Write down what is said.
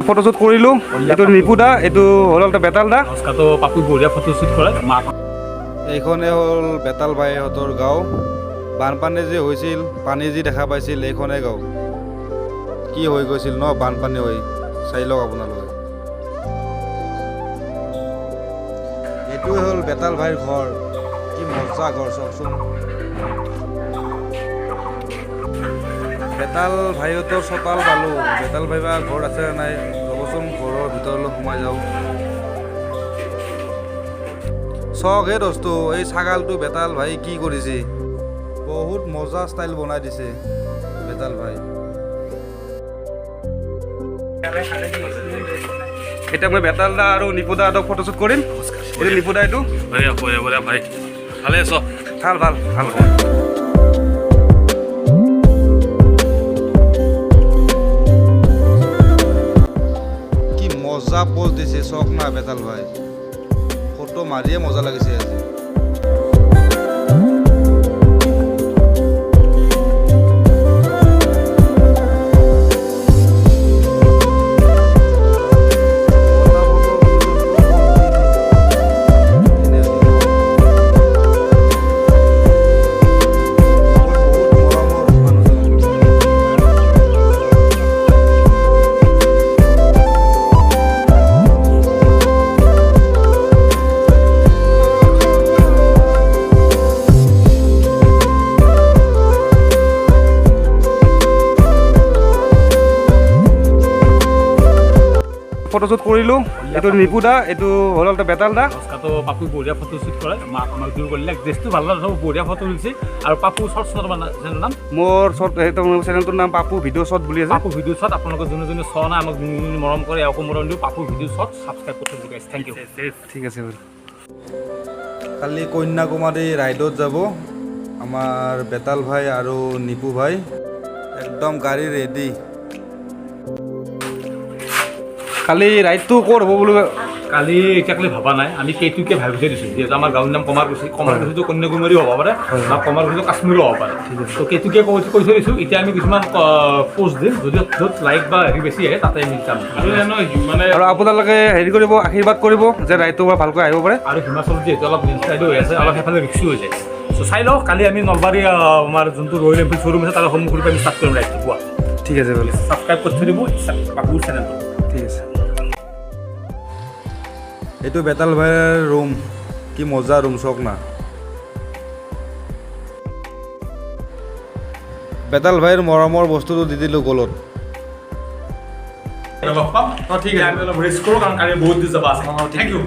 Photoshoot কৰিলোঁ। এইটো নিপু দা, এইটো হ'ল বেতাল দা। নমস্কাৰটো পাপু বঢ়িয়া ফটোশ্বুট কৰে। এইখনে হ'ল বেতাল ভাইহঁতৰ গাঁও। বানপানী যে হৈছিল, পানী যি দেখা পাইছিল, এইখনে গাঁও। কি হৈ গৈছিল ন বানপানী হৈ, চাই লওক আপোনালোকে। এইটোৱে হ'ল বেতাল ভাইৰ ঘৰ। কি মজা ঘৰ চাওকচোন। বেতাল ভাইহঁতৰ চোতাল পালোঁ। বেতাল ভাই বা ঘৰ আছে নে নাই ৰ'বচোন, ঘৰৰ ভিতৰলৈ সোমাই যাওঁ। চক হে দোস্তো, এই ছাগালটো বেতাল ভাই কি কৰিছে। বহুত মজা ষ্টাইল বনাই দিছে বেতাল ভাই। এতিয়া মই বেতাল দা আৰু নিপু দাহঁতক ফটোশ্বুট কৰিম। এইটো নিপু দা, এইটো বঢ়িয়া ভাই, ভালে আছ? ভাল ভাল ভাল। কি মজা পোজ দিছে চক না বেতাল ভাই। ফটো মাৰিয়ে মজা লাগিছে আজি। ফটোশ্বুট কৰিলোঁ। এইটো নিপু দা, এইটো হ'ল বেতাল দা। নমস্কাৰটো পাপু বঢ়িয়া ফটোশ্বুট কৰে। আমাক দূৰ কৰিলে ড্ৰেছটো ভাল লাগে, বঢ়িয়া ফটো তুলিছে। আৰু পাপু শ্বৰ্টছ চেনেলৰ নাম, মোৰ চেনেলটোৰ নাম পাপু ভিডিঅ' শ্বট বুলি আছে। Papu video' shot. আপোনালোকে যোনে যোনে চোৱা নাই, আমাক মৰম কৰে, একো মৰম দিওঁ। পাপু ভিডিঅ' শ্বট ছাবস্ক্ৰাইব কৰি থৈ গাইছ। Thank you. ঠিক আছে। কালি কন্যাকুমাৰী ৰাইডত যাব আমাৰ বেতাল ভাই আৰু নিপু ভাই। একদম গাড়ী ৰেডি। কালি ৰাইডটো ক'ত হ'ব বুলি কালি এতিয়ালৈ ভবা নাই, আমি কেইটোকে ভাবি দিছোঁ। যিহেতু আমাৰ গাঁৱৰ নাম কমাৰকুছি, কমাৰকুছিটো কন্যাকুমাৰীও হ'ব পাৰে বা কমাৰকুছিটো কাশ্মীৰো হ'ব পাৰে। তো কেইটোকে কৈ থৈ দিছোঁ। এতিয়া আমি কিছুমান পোষ্ট দিম, যদি য'ত লাইক বা হেৰি বেছি আহে তাতে আমি যাম। আৰু আপোনালোকে হেৰি কৰিব, আশীৰ্বাদ কৰিব যে ৰাইডটো ভালকৈ আহিব পাৰে। আৰু হিমাচলত যিহেতু অলপ লেণ্ডশ্লাইডো হৈ আছে, অলপ সেইফালে ৰিক্সি হৈ যায়। চ' চাই লওঁ, কালি আমি নলবাৰী আমাৰ যোনটো ৰয়েল এনফিল্ড শ্ব'ৰুম আছে তাৰ সন্মুখৰ পৰা আমি ষ্টাৰ্ট কৰিম ৰাইডটো। পোৱা ঠিক আছে বোলে। ছাবস্ক্ৰাইব কৰি থৈ দিব পাপুৰ চেনেলটো। ঠিক আছে। এইটো বেতাল ভাইৰ ৰুম। কি মজা ৰুম চাওক না। বেতাল ভাইৰ মৰমৰ বস্তুটো দি দিলোঁ গলত। ঠিক আছে, আমি অলপ ৰেষ্ট কৰোঁ কাৰণ কালি বহুত দিন যাব আছে। Thank U.